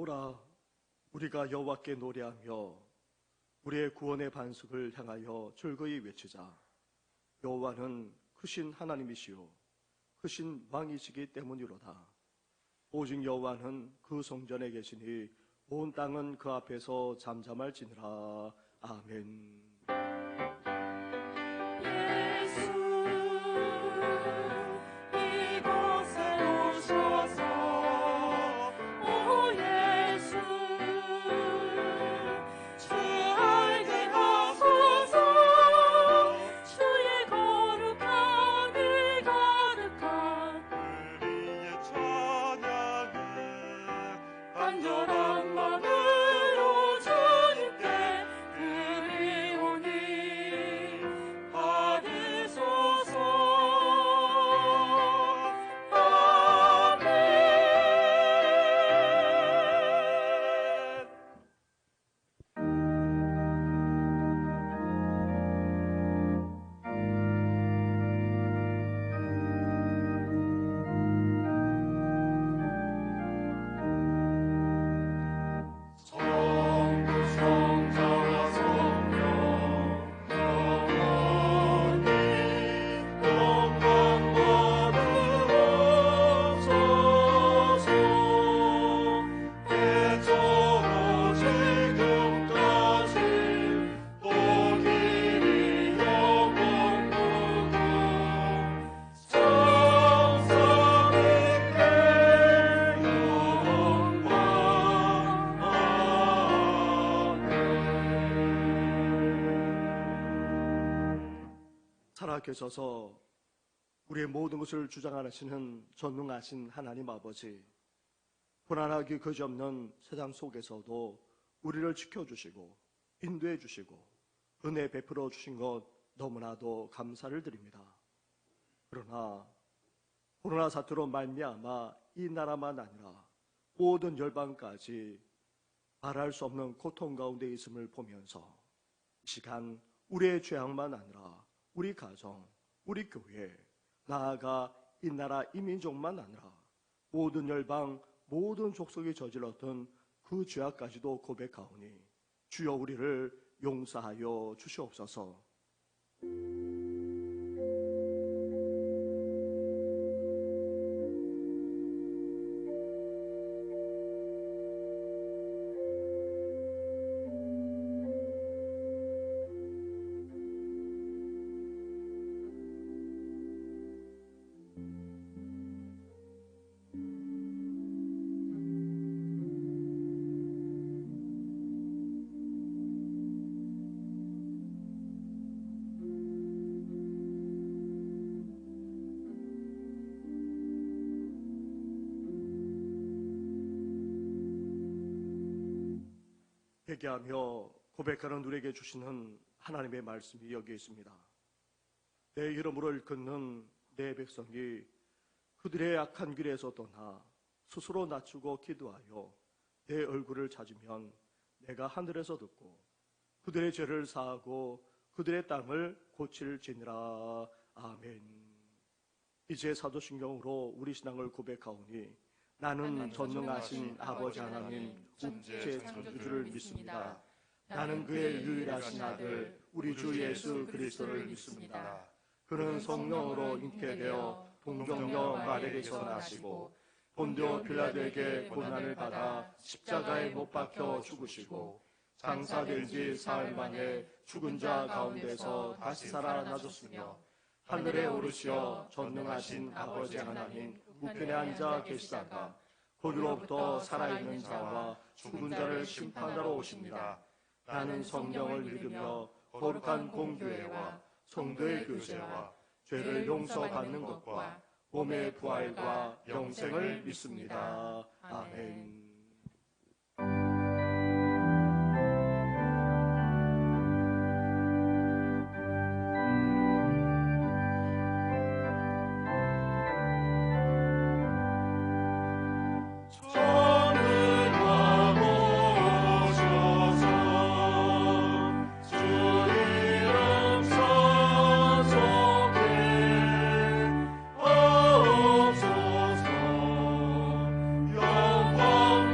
오라, 우리가 여호와께 노래하며 우리의 구원의 반석을 향하여 즐거이 외치자. 여호와는 크신 하나님이시요 크신 왕이시기 때문이로다. 오직 여호와는 그 성전에 계시니 온 땅은 그 앞에서 잠잠할지니라. 아멘. 살아계셔서 우리의 모든 것을 주장하시는 전능하신 하나님 아버지, 고난하기 그지없는 세상 속에서도 우리를 지켜주시고 인도해 주시고 은혜 베풀어 주신 것 너무나도 감사를 드립니다. 그러나 코로나 사태로 말미암아 이 나라만 아니라 모든 열방까지 말할 수 없는 고통 가운데 있음을 보면서 이 시간 우리의 죄악만 아니라 우리 가정, 우리 교회, 나아가 이 나라 이민족만 아니라 모든 열방, 모든 족속이 저질렀던 그 죄악까지도 고백하오니 주여 우리를 용서하여 주시옵소서. 회개하며 고백하는 우리에게 주시는 하나님의 말씀이 여기 있습니다. 내 이름으로 일컫는 내 백성이 그들의 악한 길에서 떠나 스스로 낮추고 기도하여 내 얼굴을 찾으면 내가 하늘에서 듣고 그들의 죄를 사하고 그들의 땅을 고칠지니라. 아멘. 이제 사도신경으로 우리 신앙을 고백하오니 나는 전능하신 아버지 하나님 우주의 창조주를 믿습니다. 나는 그의 유일하신 아들 우리 주 예수 그리스도를 믿습니다. 그는 성령으로 잉태되어 동정녀 마리아에게서 나시고 본디오 빌라도에게 고난을 받아 십자가에 못 박혀 죽으시고 장사될 지 사흘 만에 죽은 자 가운데서 다시 살아나셨으며 하늘에 오르시어 전능하신 아버지 하나님 우편에 앉아 계시다가 거기로부터 살아있는 자와 죽은 자를 심판하러 오십니다. 나는 성령을 믿으며 거룩한 공교회와 성도의 교제와 죄를 용서받는 것과 몸의 부활과 영생을 믿습니다. 아멘. 영광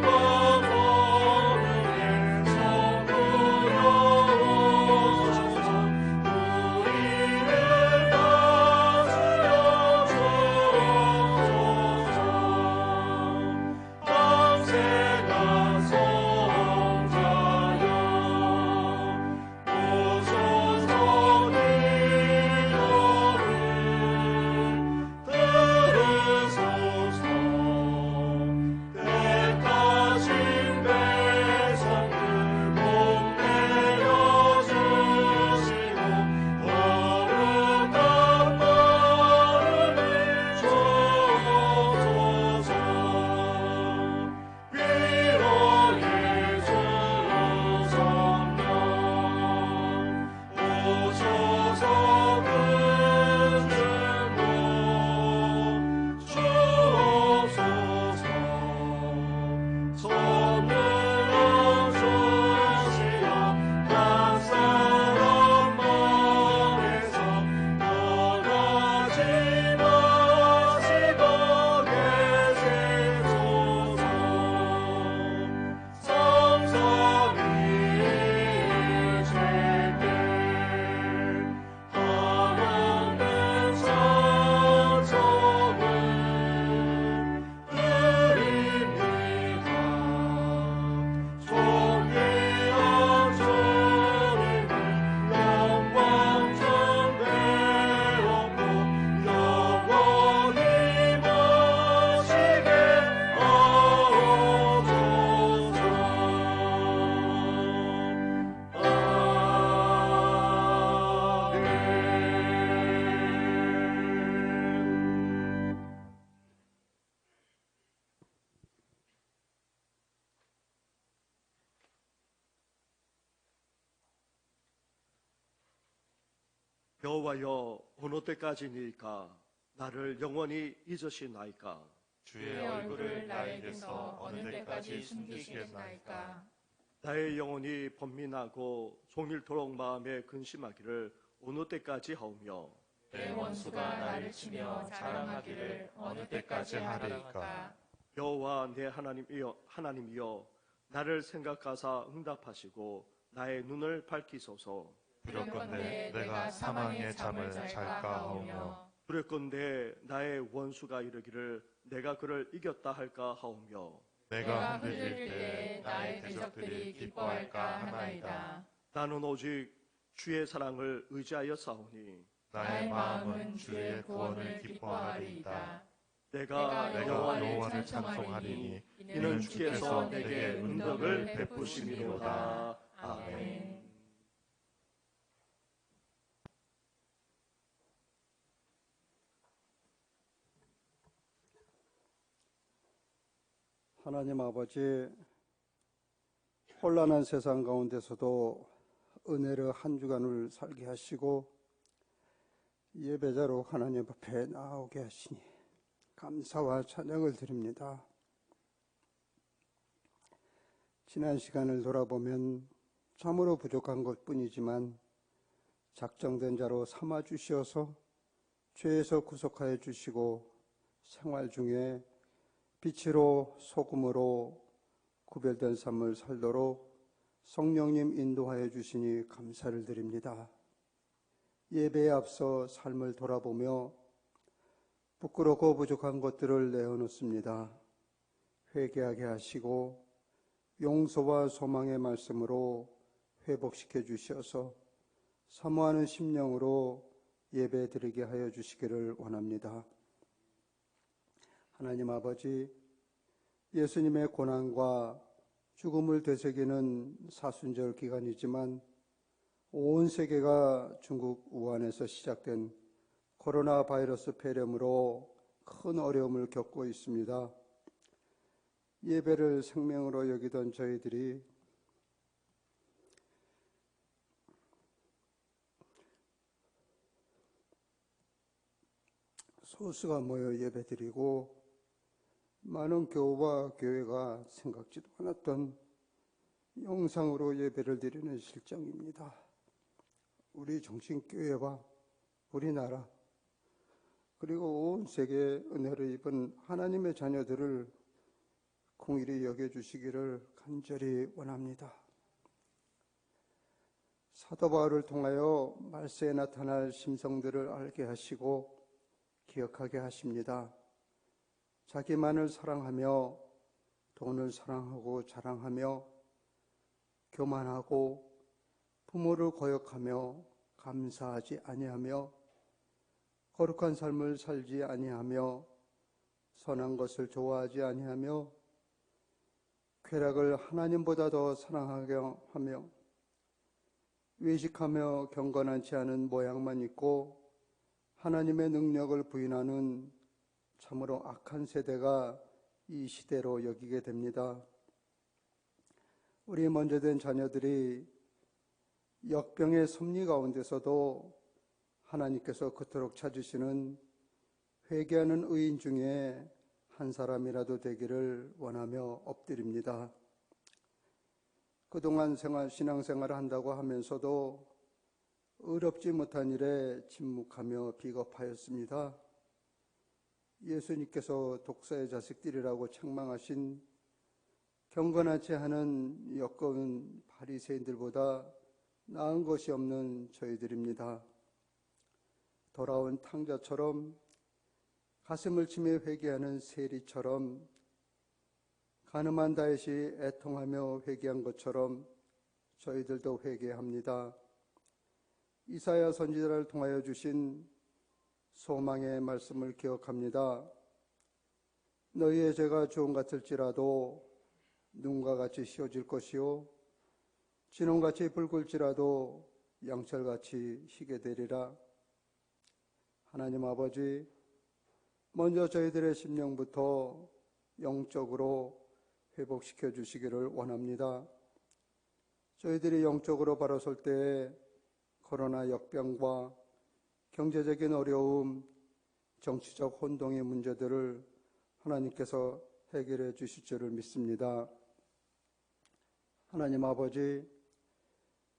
여호와여 어느 때까지니까 나를 영원히 잊으시나이까. 주의 얼굴을 나에게서 어느 때까지 숨기시겠나이까. 나의 영혼이 번민하고 종일토록 마음에 근심하기를 어느 때까지 하오며 내 원수가 나를 치며 자랑하기를 어느 때까지 하리이까. 여호와 내 하나님이여 나를 생각하사 응답하시고 나의 눈을 밝히소서. 두렵건대 내가 사망의 잠을 잘까 하오며 두렵건대 나의 원수가 이르기를 내가 그를 이겼다 할까 하오며 내가 흔들릴 때 나의 대적들이 기뻐할까 하나이다. 나는 오직 주의 사랑을 의지하여 싸우니 나의 마음은 주의 구원을 기뻐하리이다. 내가 여호와를 찬송하리니 이는 주께서 내게 은덕을 베푸심이로다. 아멘. 하나님 아버지, 혼란한 세상 가운데서도 은혜로 한 주간을 살게 하시고 예배자로 하나님 앞에 나오게 하시니 감사와 찬양을 드립니다. 지난 시간을 돌아보면 참으로 부족한 것뿐이지만 작정된 자로 삼아 주시어서 죄에서 구속하여 주시고 생활 중에 빛으로 소금으로 구별된 삶을 살도록 성령님 인도하여 주시니 감사를 드립니다. 예배에 앞서 삶을 돌아보며 부끄럽고 부족한 것들을 내어놓습니다. 회개하게 하시고 용서와 소망의 말씀으로 회복시켜 주셔서 사모하는 심령으로 예배 드리게 하여 주시기를 원합니다. 하나님 아버지, 예수님의 고난과 죽음을 되새기는 사순절 기간이지만 온 세계가 중국 우한에서 시작된 코로나 바이러스 폐렴으로 큰 어려움을 겪고 있습니다. 예배를 생명으로 여기던 저희들이 소수가 모여 예배드리고 많은 교우와 교회가 생각지도 않았던 영상으로 예배를 드리는 실정입니다. 우리 정신교회와 우리나라 그리고 온 세계에 은혜를 입은 하나님의 자녀들을 공일히 여겨주시기를 간절히 원합니다. 사도 바울을 통하여 말세에 나타날 심성들을 알게 하시고 기억하게 하십니다. 자기만을 사랑하며 돈을 사랑하고 자랑하며 교만하고 부모를 거역하며 감사하지 아니하며 거룩한 삶을 살지 아니하며 선한 것을 좋아하지 아니하며 쾌락을 하나님보다 더 사랑하게 하며 외식하며 경건하지 않은 모양만 있고 하나님의 능력을 부인하는 참으로 악한 세대가 이 시대로 여기게 됩니다. 우리 먼저 된 자녀들이 역병의 섭리 가운데서도 하나님께서 그토록 찾으시는 회개하는 의인 중에 한 사람이라도 되기를 원하며 엎드립니다. 그동안 신앙생활을 한다고 하면서도 의롭지 못한 일에 침묵하며 비겁하였습니다. 예수님께서 독사의 자식들이라고 책망하신 경건하지 않은 역겨운 바리새인들보다 나은 것이 없는 저희들입니다. 돌아온 탕자처럼 가슴을 치며 회개하는 세리처럼 가늠한 다윗이 애통하며 회개한 것처럼 저희들도 회개합니다. 이사야 선지자를 통하여 주신 소망의 말씀을 기억합니다. 너희의 죄가 주홍 같을지라도 눈과 같이 씌어질 것이요 진홍같이 붉을지라도 양철같이 희게 되리라. 하나님 아버지, 먼저 저희들의 심령부터 영적으로 회복시켜 주시기를 원합니다. 저희들이 영적으로 바로 설 때에 코로나 역병과 경제적인 어려움, 정치적 혼동의 문제들을 하나님께서 해결해 주실 줄을 믿습니다. 하나님 아버지,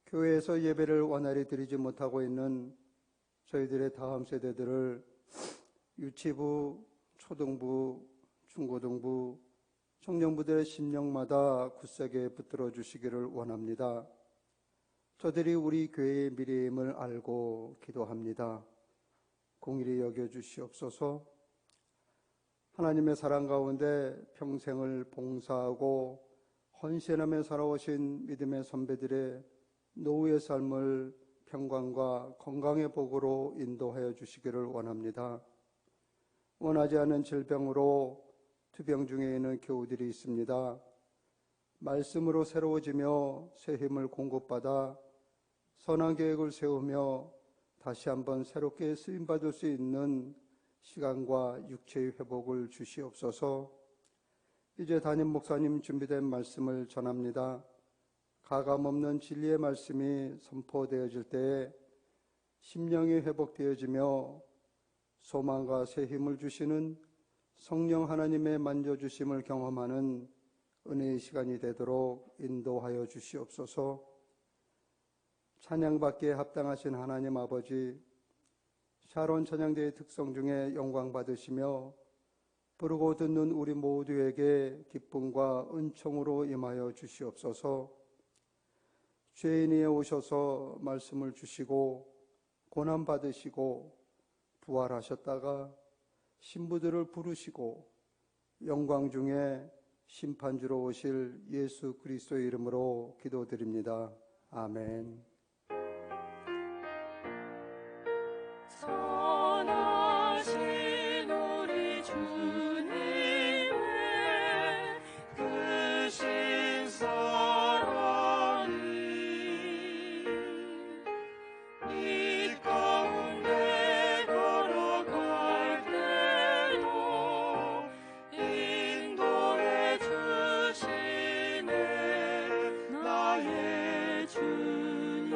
교회에서 예배를 원활히 드리지 못하고 있는 저희들의 다음 세대들을 유치부, 초등부, 중고등부, 청년부들의 심령마다 굳세게 붙들어 주시기를 원합니다. 저들이 우리 교회의 미래임을 알고 기도합니다. 공일히 여겨주시옵소서. 하나님의 사랑 가운데 평생을 봉사하고 헌신하며 살아오신 믿음의 선배들의 노후의 삶을 평강과 건강의 복으로 인도하여 주시기를 원합니다. 원하지 않은 질병으로 투병 중에 있는 교우들이 있습니다. 말씀으로 새로워지며 새 힘을 공급받아 선한 계획을 세우며 다시 한번 새롭게 쓰임받을 수 있는 시간과 육체의 회복을 주시옵소서. 이제 담임 목사님 준비된 말씀을 전합니다. 가감없는 진리의 말씀이 선포되어질 때에 심령이 회복되어지며 소망과 새 힘을 주시는 성령 하나님의 만져주심을 경험하는 은혜의 시간이 되도록 인도하여 주시옵소서. 찬양받기에 합당하신 하나님 아버지, 샤론 찬양대의 특성 중에 영광 받으시며 부르고 듣는 우리 모두에게 기쁨과 은총으로 임하여 주시옵소서. 죄인이 오셔서 말씀을 주시고 고난받으시고 부활하셨다가 신부들을 부르시고 영광 중에 심판주로 오실 예수 그리스도의 이름으로 기도드립니다. 아멘. 선하신 우리 주님의 그 신사랑이 이 가운데 걸어갈 때도 인도해 주시네 나의 주님.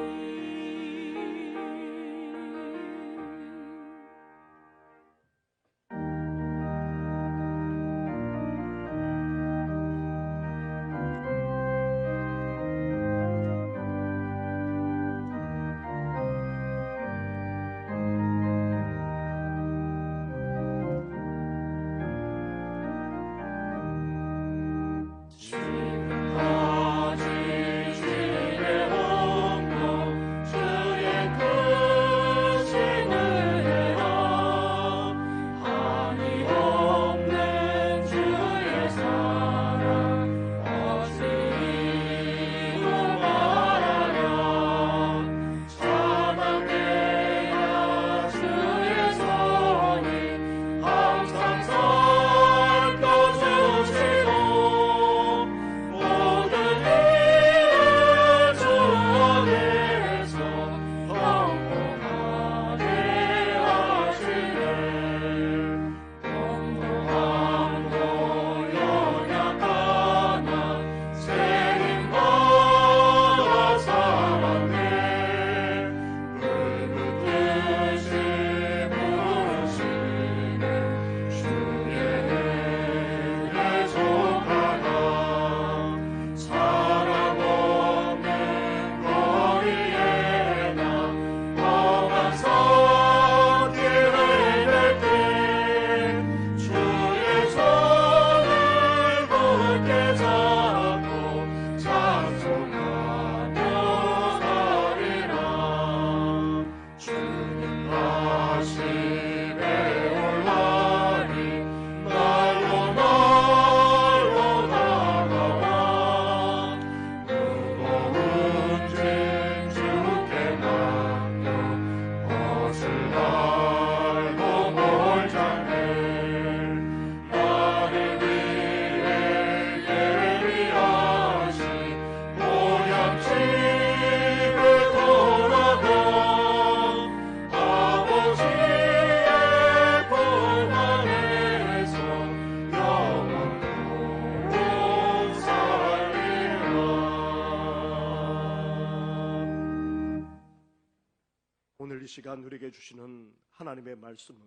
오늘 이 시간 우리에게 주시는 하나님의 말씀은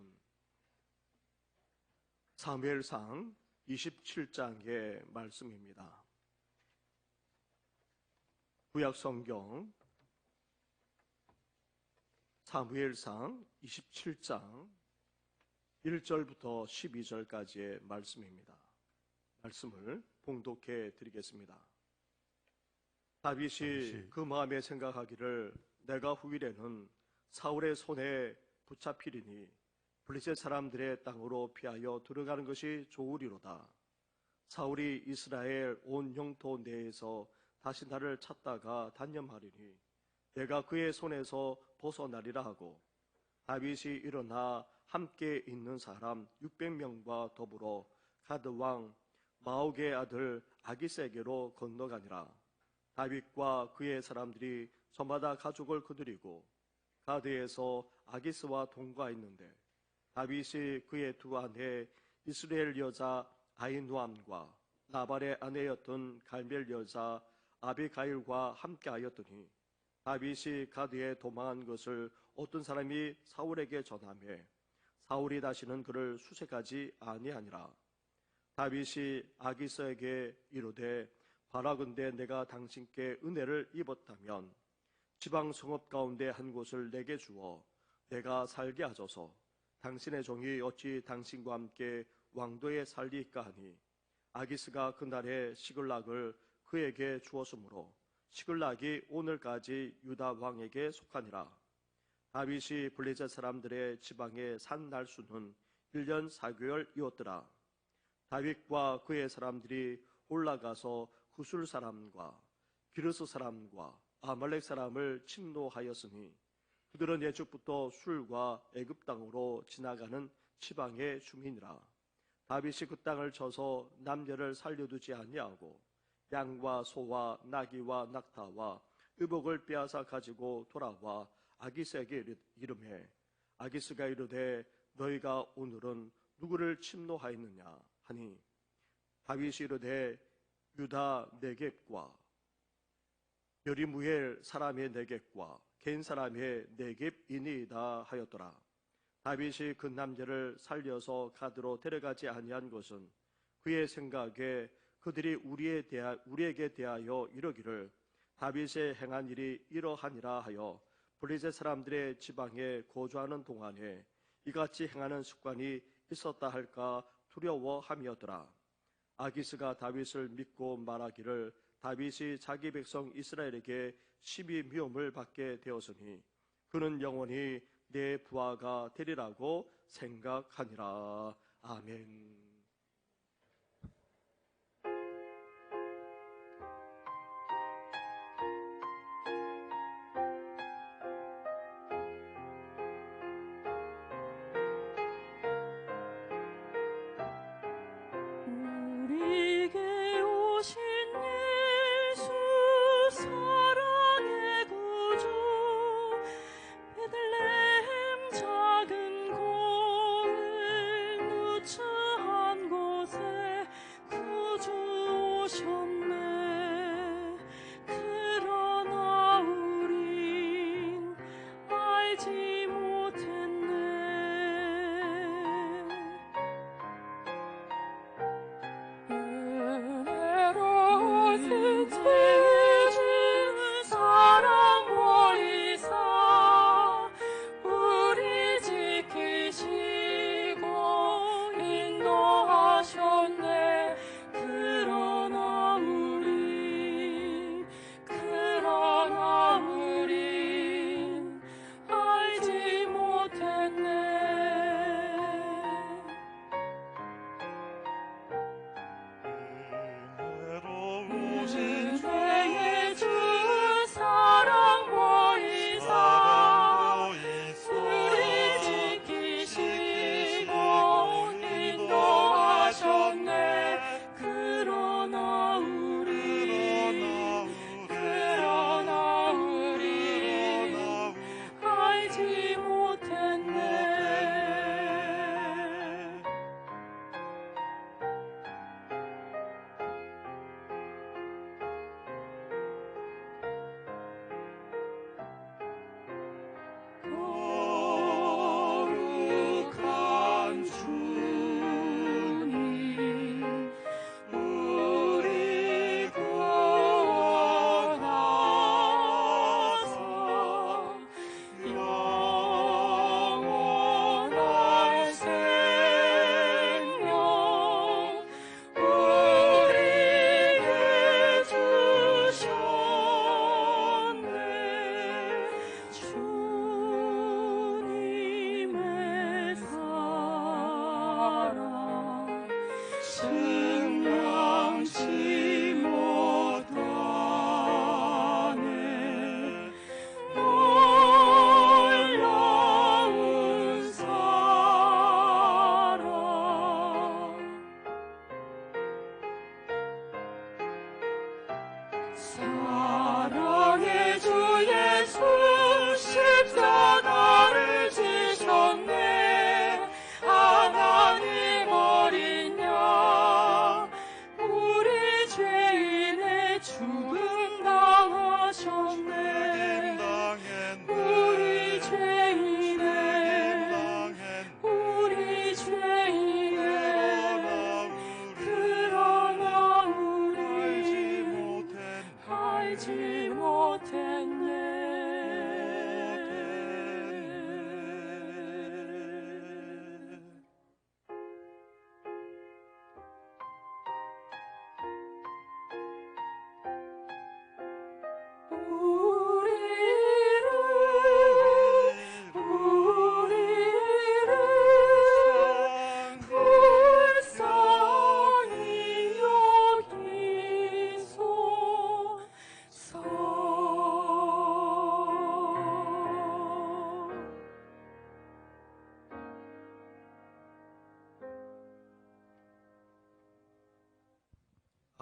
사무엘상 27장의 말씀입니다. 구약성경 사무엘상 27장 1절부터 12절까지의 말씀입니다. 말씀을 봉독해 드리겠습니다. 다윗이 그 마음에 생각하기를 내가 후일에는 사울의 손에 붙잡히리니 블레셋 사람들의 땅으로 피하여 들어가는 것이 좋으리로다. 사울이 이스라엘 온 영토 내에서 다시 나를 찾다가 단념하리니 내가 그의 손에서 벗어나리라 하고, 다윗이 일어나 함께 있는 사람 600명과 더불어 가드 왕 마옥의 아들 아기스에게로 건너가니라. 다윗과 그의 사람들이 저마다 가족을 거느리고 가드에서 아기스와 동거하였는데, 다윗이 그의 두 아내 이스라엘 여자 아히노암과 나발의 아내였던 갈멜 여자 아비가일과 함께하였더니, 다윗이 가드에 도망한 것을 어떤 사람이 사울에게 전하매 사울이 다시는 그를 수색하지 아니하니라. 다윗이 아기스에게 이르되 바라건대 내가 당신께 은혜를 입었다면 지방 성읍 가운데 한 곳을 내게 주어 내가 살게 하소서. 당신의 종이 어찌 당신과 함께 왕도에 살리까 하니, 아기스가 그날에 시글락을 그에게 주었으므로 시글락이 오늘까지 유다 왕에게 속하니라. 다윗이 블레셋 사람들의 지방에 산 날수는 1년 4개월이었더라. 다윗과 그의 사람들이 올라가서 구술 사람과 기르스 사람과 아말렉 사람을 침노하였으니 그들은 예적부터 술과 애굽 땅으로 지나가는 지방의 주민이라. 다윗이 그 땅을 쳐서 남녀를 살려두지 아니하고 양과 소와 나귀와 낙타와 의복을 빼앗아 가지고 돌아와 아기스에게 이르매, 아기스가 이르되 너희가 오늘은 누구를 침노하였느냐 하니, 다윗이 이르되 유다 네겝과 여리무엘 사람의 네겝과 겐 사람의 네겝이니이다 하였더라. 다윗이 그 남자를 살려서 가드로 데려가지 아니한 것은 그의 생각에 그들이 우리에게 대하여 이러기를 다윗의 행한 일이 이러하니라 하여 블레셋 사람들의 지방에 거주하는 동안에 이같이 행하는 습관이 있었다 할까 두려워함이었더라. 아기스가 다윗을 믿고 말하기를 다윗이 자기 백성 이스라엘에게 심히 미움을 받게 되었으니 그는 영원히 내 부하가 되리라고 생각하니라. 아멘. 우리에게 오신 예수 사랑의 구주, 베들레헴 작은 고을 누추한 곳에 구주 오셨네. 그러나 우린 알지 못했네. 은혜로우신 주 사랑 보이사 우리 지키시고 인도하셨네. 그러나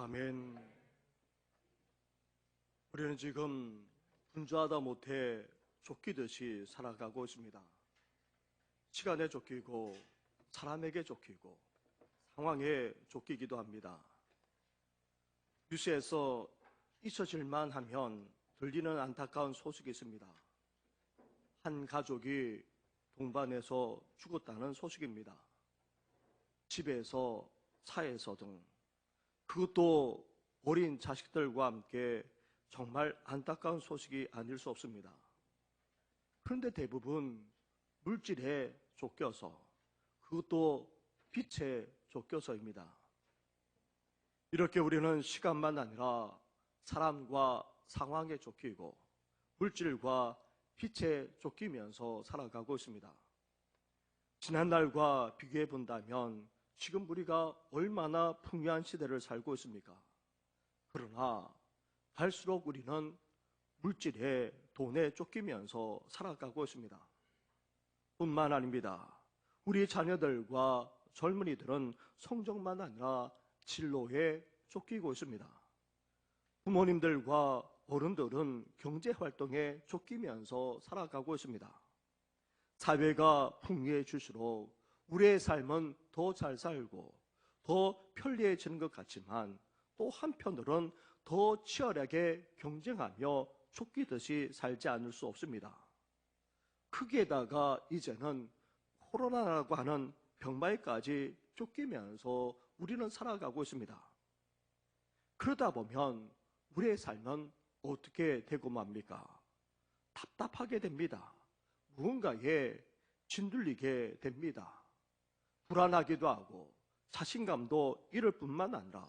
아멘. 우리는 지금 분주하다 못해 쫓기듯이 살아가고 있습니다. 시간에 쫓기고 사람에게 쫓기고 상황에 쫓기기도 합니다. 뉴스에서 잊혀질만 하면 들리는 안타까운 소식이 있습니다. 한 가족이 동반해서 죽었다는 소식입니다. 집에서, 차에서 등, 그것도 어린 자식들과 함께 정말 안타까운 소식이 아닐 수 없습니다. 그런데 대부분 물질에 쫓겨서, 그것도 빛에 쫓겨서입니다. 이렇게 우리는 시간만 아니라 사람과 상황에 쫓기고 물질과 빛에 쫓기면서 살아가고 있습니다. 지난날과 비교해 본다면 지금 우리가 얼마나 풍요한 시대를 살고 있습니까? 그러나 갈수록 우리는 물질에, 돈에 쫓기면서 살아가고 있습니다. 뿐만 아닙니다. 우리 자녀들과 젊은이들은 성적만 아니라 진로에 쫓기고 있습니다. 부모님들과 어른들은 경제활동에 쫓기면서 살아가고 있습니다. 사회가 풍요해질수록 우리의 삶은 더 잘 살고 더 편리해지는 것 같지만 또 한편으론 더 치열하게 경쟁하며 쫓기듯이 살지 않을 수 없습니다. 크게다가 이제는 코로나라고 하는 병마에까지 쫓기면서 우리는 살아가고 있습니다. 그러다 보면 우리의 삶은 어떻게 되고 맙니까? 답답하게 됩니다. 무언가에 짓눌리게 됩니다. 불안하기도 하고 자신감도 잃을 뿐만 아니라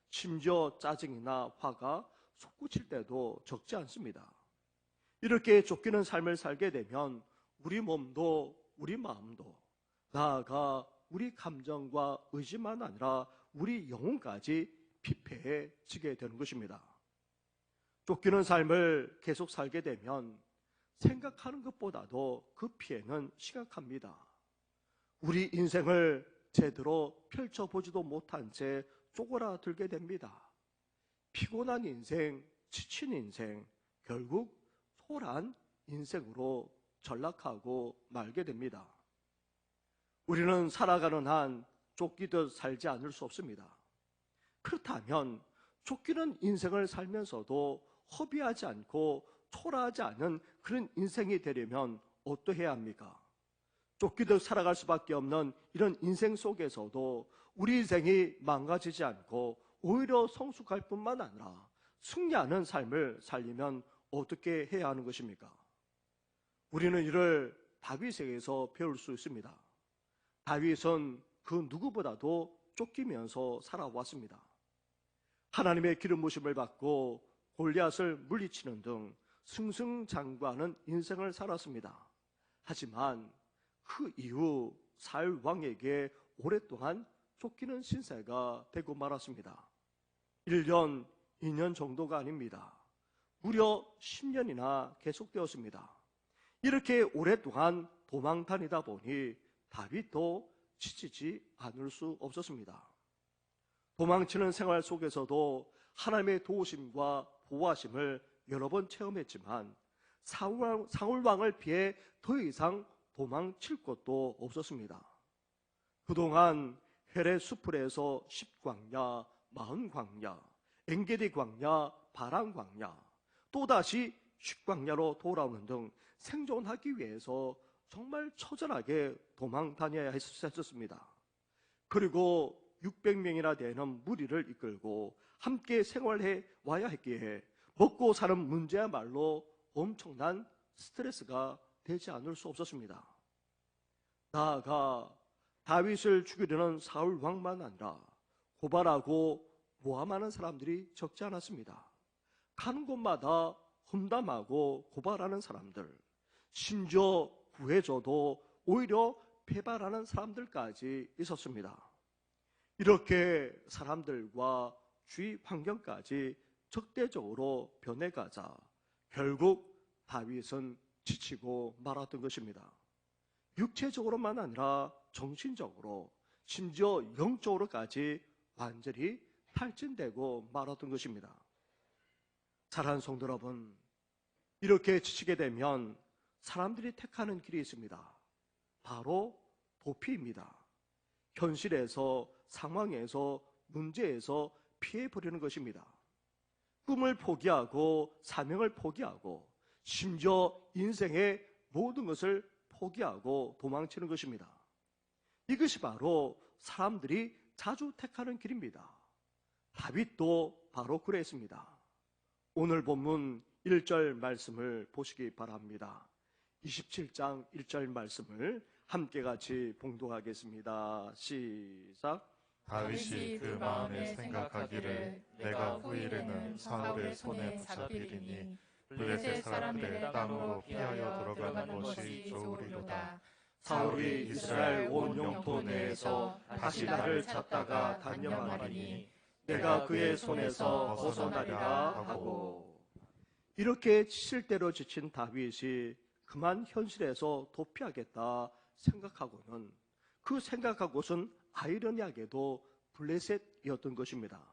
심지어 짜증이나 화가 솟구칠 때도 적지 않습니다. 이렇게 쫓기는 삶을 살게 되면 우리 몸도 우리 마음도 나아가 우리 감정과 의지만 아니라 우리 영혼까지 피폐해지게 되는 것입니다. 쫓기는 삶을 계속 살게 되면 생각하는 것보다도 그 피해는 심각합니다. 우리 인생을 제대로 펼쳐보지도 못한 채 쪼그라들게 됩니다. 피곤한 인생, 지친 인생, 결국 소란 인생으로 전락하고 말게 됩니다. 우리는 살아가는 한 쫓기듯 살지 않을 수 없습니다. 그렇다면 쫓기는 인생을 살면서도 허비하지 않고 초라하지 않은 그런 인생이 되려면 어떠해야 합니까? 쫓기듯 살아갈 수밖에 없는 이런 인생 속에서도 우리 인생이 망가지지 않고 오히려 성숙할 뿐만 아니라 승리하는 삶을 살리면 어떻게 해야 하는 것입니까? 우리는 이를 다윗에게서 배울 수 있습니다. 다윗은 그 누구보다도 쫓기면서 살아왔습니다. 하나님의 기름 부심을 받고 골리앗을 물리치는 등 승승장구하는 인생을 살았습니다. 하지만 그 이후 사울 왕에게 오랫동안 쫓기는 신세가 되고 말았습니다. 1년, 2년 정도가 아닙니다. 무려 10년이나 계속되었습니다. 이렇게 오랫동안 도망 다니다 보니 다윗도 지치지 않을 수 없었습니다. 도망치는 생활 속에서도 하나님의 도우심과 보호하심을 여러 번 체험했지만 사울 왕을 피해 더 이상 도망칠 곳도 없었습니다. 그동안 헤레 수풀에서 10광야, 40광야, 엔게디 광야, 바란 광야, 또다시 10광야로 돌아오는 등 생존하기 위해서 정말 처절하게 도망 다녀야 했었습니다. 그리고 600명이나 되는 무리를 이끌고 함께 생활해 와야 했기에 먹고 사는 문제야말로 엄청난 스트레스가 되지 않을 수 없었습니다. 나아가 다윗을 죽이려는 사울 왕만 아니라 고발하고 모함하는 사람들이 적지 않았습니다. 가는 곳마다 험담하고 고발하는 사람들, 심지어 구해줘도 오히려 배발하는 사람들까지 있었습니다. 이렇게 사람들과 주위 환경까지 적대적으로 변해가자 결국 다윗은 지치고 말았던 것입니다. 육체적으로만 아니라 정신적으로 심지어 영적으로까지 완전히 탈진되고 말았던 것입니다. 사랑하는 성도 여러분, 이렇게 지치게 되면 사람들이 택하는 길이 있습니다. 바로 도피입니다. 현실에서, 상황에서, 문제에서 피해버리는 것입니다. 꿈을 포기하고 사명을 포기하고 심지어 인생의 모든 것을 포기하고 도망치는 것입니다. 이것이 바로 사람들이 자주 택하는 길입니다. 다윗도 바로 그랬습니다. 오늘 본문 1절 말씀을 보시기 바랍니다. 27장 1절 말씀을 함께 같이 봉독하겠습니다. 시작. 다윗이 그 마음에 생각하기를 내가 후일에는 사울의 손에 잡히리니 블레셋 사람들의 땅으로 피하여 들어가는 것이 좋으리로다. 사울이 이스라엘 온 영토 내에서 다시 나를 찾다가 단념하리니 내가 그의 손에서 벗어나리라 하고. 이렇게 지칠대로 지친 다윗이 그만 현실에서 도피하겠다 생각하고는 그 생각하고선 아이러니하게도 블레셋이었던 것입니다.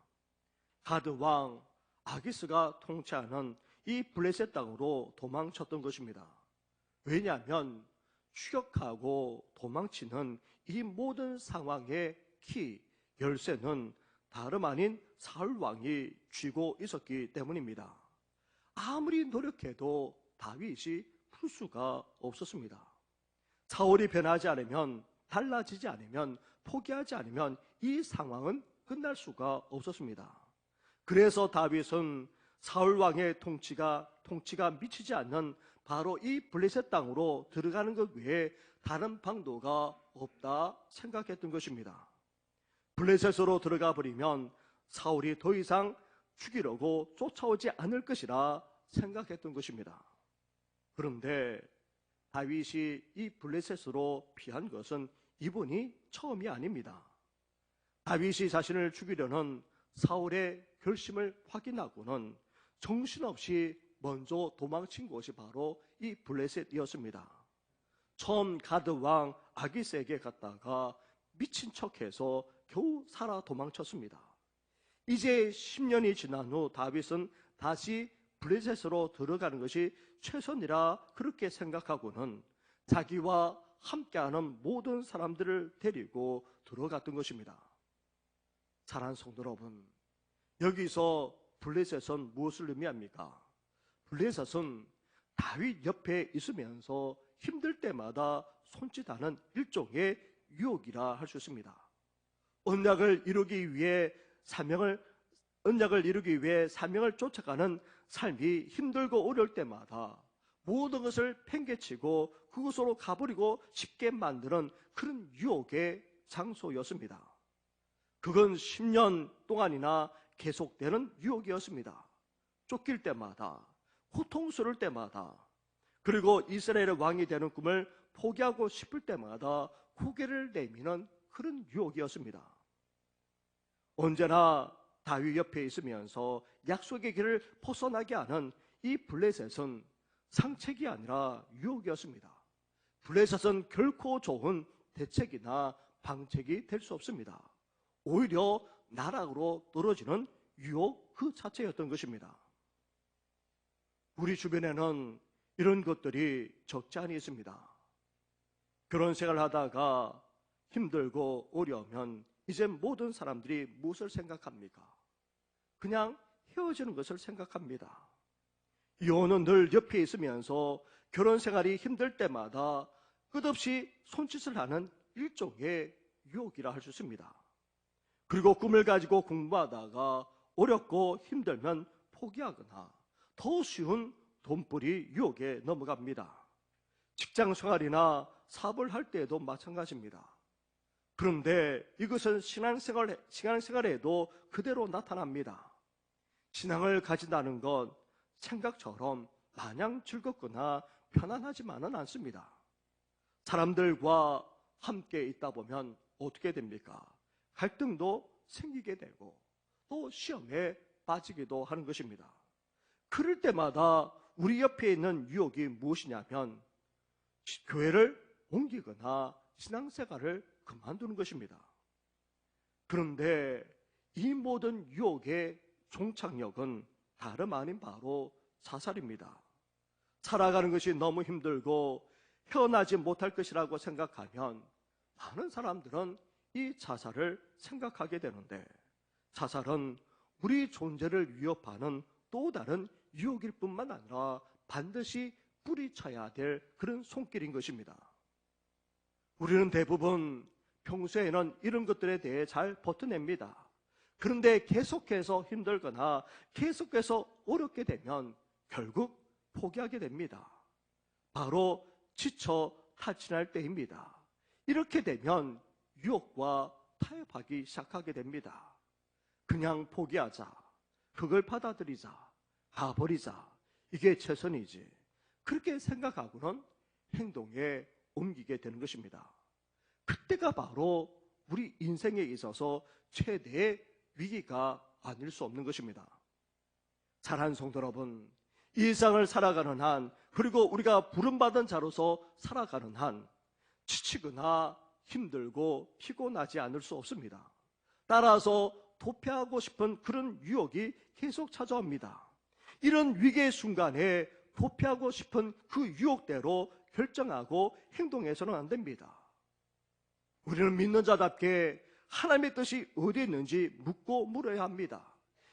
가드 왕 아기스가 통치하는 이 블레셋 땅으로 도망쳤던 것입니다. 왜냐하면 추격하고 도망치는 이 모든 상황의 키, 열쇠는 다름 아닌 사울 왕이 쥐고 있었기 때문입니다. 아무리 노력해도 다윗이 풀 수가 없었습니다. 사울이 변하지 않으면, 달라지지 않으면, 포기하지 않으면 이 상황은 끝날 수가 없었습니다. 그래서 다윗은 사울 왕의 통치가 미치지 않는 바로 이 블레셋 땅으로 들어가는 것 외에 다른 방도가 없다 생각했던 것입니다. 블레셋으로 들어가 버리면 사울이 더 이상 죽이려고 쫓아오지 않을 것이라 생각했던 것입니다. 그런데 다윗이 이 블레셋으로 피한 것은 이번이 처음이 아닙니다. 다윗이 자신을 죽이려는 사울의 결심을 확인하고는 정신없이 먼저 도망친 곳이 바로 이 블레셋이었습니다. 처음 가드 왕 아기스에게 갔다가 미친 척해서 겨우 살아 도망쳤습니다. 이제 10년이 지난 후 다윗은 다시 블레셋으로 들어가는 것이 최선이라 그렇게 생각하고는 자기와 함께하는 모든 사람들을 데리고 들어갔던 것입니다. 사랑하는 성도 여러분, 여기서 블레셋은 무엇을 의미합니까? 블레셋은 다윗 옆에 있으면서 힘들 때마다 손짓하는 일종의 유혹이라 할 수 있습니다. 언약을 이루기 위해 사명을 쫓아가는 삶이 힘들고 어려울 때마다 모든 것을 팽개치고 그곳으로 가버리고 싶게 만드는 그런 유혹의 장소였습니다. 그건 10년 동안이나 계속되는 유혹이었습니다. 쫓길 때마다, 고통스러울 때마다, 그리고 이스라엘의 왕이 되는 꿈을 포기하고 싶을 때마다 고개를 내미는 그런 유혹이었습니다. 언제나 다윗 옆에 있으면서 약속의 길을 벗어나게 하는 이 블레셋은 상책이 아니라 유혹이었습니다. 블레셋은 결코 좋은 대책이나 방책이 될 수 없습니다. 오히려 나락으로 떨어지는 유혹 그 자체였던 것입니다. 우리 주변에는 이런 것들이 적지 않이 있습니다. 결혼 생활을 하다가 힘들고 어려우면 이제 모든 사람들이 무엇을 생각합니까? 그냥 헤어지는 것을 생각합니다. 이혼은 늘 옆에 있으면서 결혼 생활이 힘들 때마다 끝없이 손짓을 하는 일종의 유혹이라 할 수 있습니다. 그리고 꿈을 가지고 공부하다가 어렵고 힘들면 포기하거나 더 쉬운 돈벌이 유혹에 넘어갑니다. 직장 생활이나 사업을 할 때에도 마찬가지입니다. 그런데 이것은 신앙생활에도 그대로 나타납니다. 신앙을 가진다는 건 생각처럼 마냥 즐겁거나 편안하지만은 않습니다. 사람들과 함께 있다 보면 어떻게 됩니까? 갈등도 생기게 되고 또 시험에 빠지기도 하는 것입니다. 그럴 때마다 우리 옆에 있는 유혹이 무엇이냐면 교회를 옮기거나 신앙생활을 그만두는 것입니다. 그런데 이 모든 유혹의 종착역은 다름 아닌 바로 자살입니다. 살아가는 것이 너무 힘들고 헤어나지 못할 것이라고 생각하면 많은 사람들은 이 자살을 생각하게 되는데, 자살은 우리 존재를 위협하는 또 다른 유혹일 뿐만 아니라 반드시 뿌리쳐야 될 그런 손길인 것입니다. 우리는 대부분 평소에는 이런 것들에 대해 잘 버텨냅니다. 그런데 계속해서 힘들거나 계속해서 어렵게 되면 결국 포기하게 됩니다. 바로 지쳐 탈진할 때입니다. 이렇게 되면 유혹과 타협하기 시작하게 됩니다. 그냥 포기하자, 그걸 받아들이자, 가버리자, 이게 최선이지, 그렇게 생각하고는 행동에 옮기게 되는 것입니다. 그때가 바로 우리 인생에 있어서 최대의 위기가 아닐 수 없는 것입니다. 사랑하는 성도 여러분, 이 세상을 살아가는 한, 그리고 우리가 부름받은 자로서 살아가는 한, 지치거나 힘들고 피곤하지 않을 수 없습니다. 따라서 도피하고 싶은 그런 유혹이 계속 찾아옵니다. 이런 위기의 순간에 도피하고 싶은 그 유혹대로 결정하고 행동해서는 안 됩니다. 우리는 믿는 자답게 하나님의 뜻이 어디에 있는지 묻고 물어야 합니다.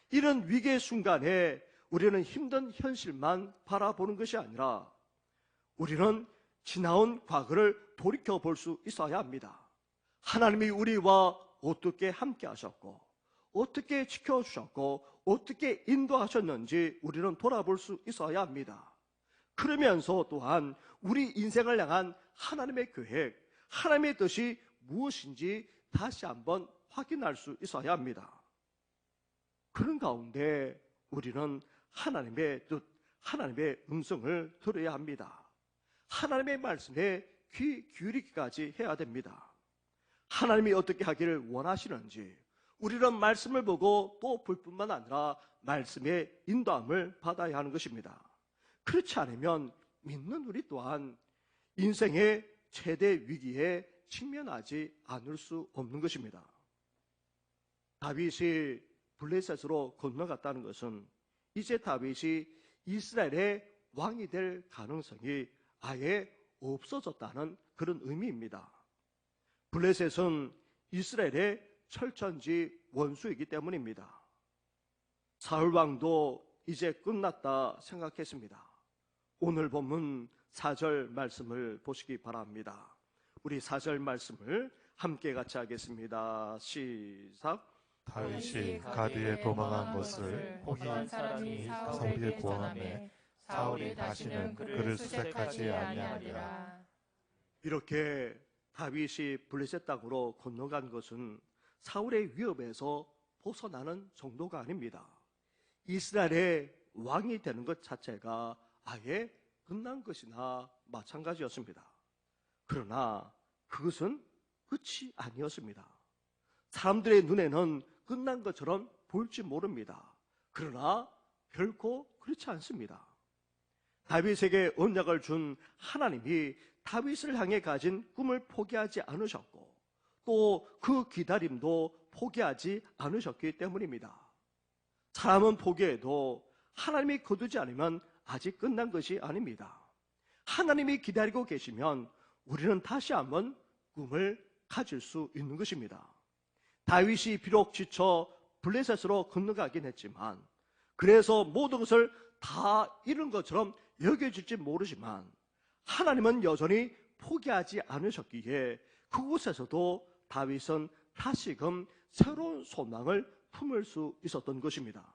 이런 위기의 순간에 우리는 힘든 현실만 바라보는 것이 아니라 우리는 지나온 과거를 돌이켜볼 수 있어야 합니다. 하나님이 우리와 어떻게 함께 하셨고, 어떻게 지켜주셨고, 어떻게 인도하셨는지 우리는 돌아볼 수 있어야 합니다. 그러면서 또한 우리 인생을 향한 하나님의 계획, 하나님의 뜻이 무엇인지 다시 한번 확인할 수 있어야 합니다. 그런 가운데 우리는 하나님의 뜻, 하나님의 음성을 들어야 합니다. 하나님의 말씀에 귀 기울이기까지 해야 됩니다. 하나님이 어떻게 하기를 원하시는지 우리는 말씀을 보고 또 볼 뿐만 아니라 말씀의 인도함을 받아야 하는 것입니다. 그렇지 않으면 믿는 우리 또한 인생의 최대 위기에 직면하지 않을 수 없는 것입니다. 다윗이 블레셋으로 건너갔다는 것은 이제 다윗이 이스라엘의 왕이 될 가능성이 아예 없어졌다는 그런 의미입니다. 블레셋은 이스라엘의 철천지 원수이기 때문입니다. 사울 왕도 이제 끝났다 생각했습니다. 오늘 본문 4절 말씀을 보시기 바랍니다. 우리 4절 말씀을 함께 같이 하겠습니다. 시작. 다윗이 가드에 도망한 것을 어떤 사람이 사울에게 고함해 사울이 다시는 그를 수색하지 아니하리라. 이렇게 다윗이 블레셋 땅으로 건너간 것은 사울의 위협에서 벗어나는 정도가 아닙니다. 이스라엘의 왕이 되는 것 자체가 아예 끝난 것이나 마찬가지였습니다. 그러나 그것은 끝이 아니었습니다. 사람들의 눈에는 끝난 것처럼 보일지 모릅니다. 그러나 결코 그렇지 않습니다. 다윗에게 언약을 준 하나님이 다윗을 향해 가진 꿈을 포기하지 않으셨고 또 그 기다림도 포기하지 않으셨기 때문입니다. 사람은 포기해도 하나님이 거두지 않으면 아직 끝난 것이 아닙니다. 하나님이 기다리고 계시면 우리는 다시 한번 꿈을 가질 수 있는 것입니다. 다윗이 비록 지쳐 블레셋으로 건너가긴 했지만, 그래서 모든 것을 다 잃은 것처럼 여겨질지 모르지만 하나님은 여전히 포기하지 않으셨기에 그곳에서도 다윗은 다시금 새로운 소망을 품을 수 있었던 것입니다.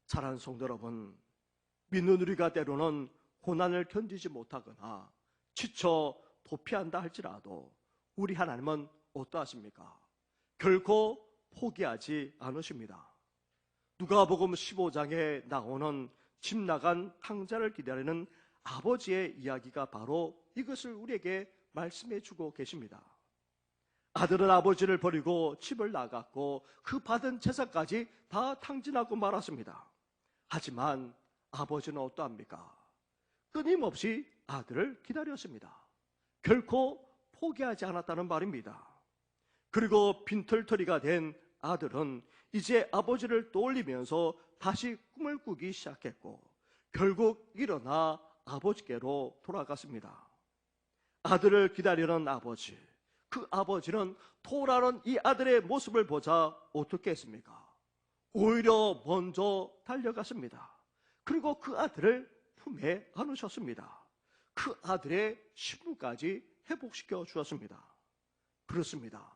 사랑하는 성도 여러분, 믿는 우리가 때로는 고난을 견디지 못하거나 지쳐 도피한다 할지라도 우리 하나님은 어떠하십니까? 결코 포기하지 않으십니다. 누가복음 15장에 나오는 집 나간 탕자를 기다리는 아버지의 이야기가 바로 이것을 우리에게 말씀해 주고 계십니다. 아들은 아버지를 버리고 집을 나갔고 그 받은 재산까지 다 탕진하고 말았습니다. 하지만 아버지는 어떠합니까? 끊임없이 아들을 기다렸습니다. 결코 포기하지 않았다는 말입니다. 그리고 빈털터리가 된 아들은 이제 아버지를 떠올리면서 다시 꿈을 꾸기 시작했고 결국 일어나 아버지께로 돌아갔습니다. 아들을 기다리는 아버지, 그 아버지는 돌아오는 이 아들의 모습을 보자 어떻게 했습니까? 오히려 먼저 달려갔습니다. 그리고 그 아들을 품에 안으셨습니다. 그 아들의 신분까지 회복시켜 주었습니다. 그렇습니다.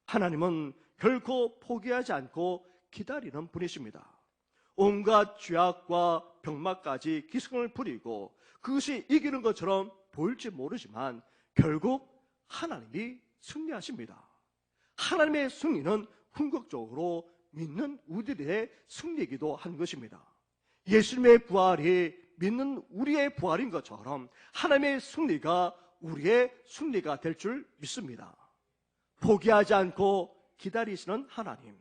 하나님은 결코 포기하지 않고 기다리는 분이십니다. 온갖 죄악과 병마까지 기승을 부리고 그것이 이기는 것처럼 보일지 모르지만 결국 하나님이 승리하십니다. 하나님의 승리는 궁극적으로 믿는 우리들의 승리이기도 한 것입니다. 예수님의 부활이 믿는 우리의 부활인 것처럼 하나님의 승리가 우리의 승리가 될 줄 믿습니다. 포기하지 않고 기다리시는 하나님,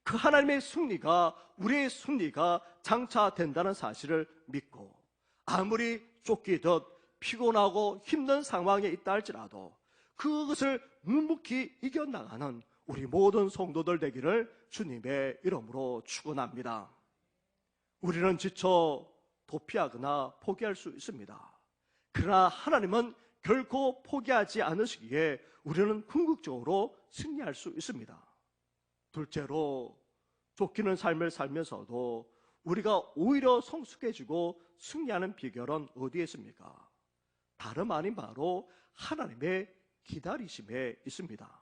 그 하나님의 승리가 우리의 승리가 장차된다는 사실을 믿고 아무리 쫓기듯 피곤하고 힘든 상황에 있다 할지라도 그것을 묵묵히 이겨나가는 우리 모든 성도들 되기를 주님의 이름으로 축원합니다. 우리는 지쳐 도피하거나 포기할 수 있습니다. 그러나 하나님은 결코 포기하지 않으시기에 우리는 궁극적으로 승리할 수 있습니다. 둘째로 쫓기는 삶을 살면서도 우리가 오히려 성숙해지고 승리하는 비결은 어디에 있습니까? 다름 아닌 바로 하나님의 기다리심에 있습니다.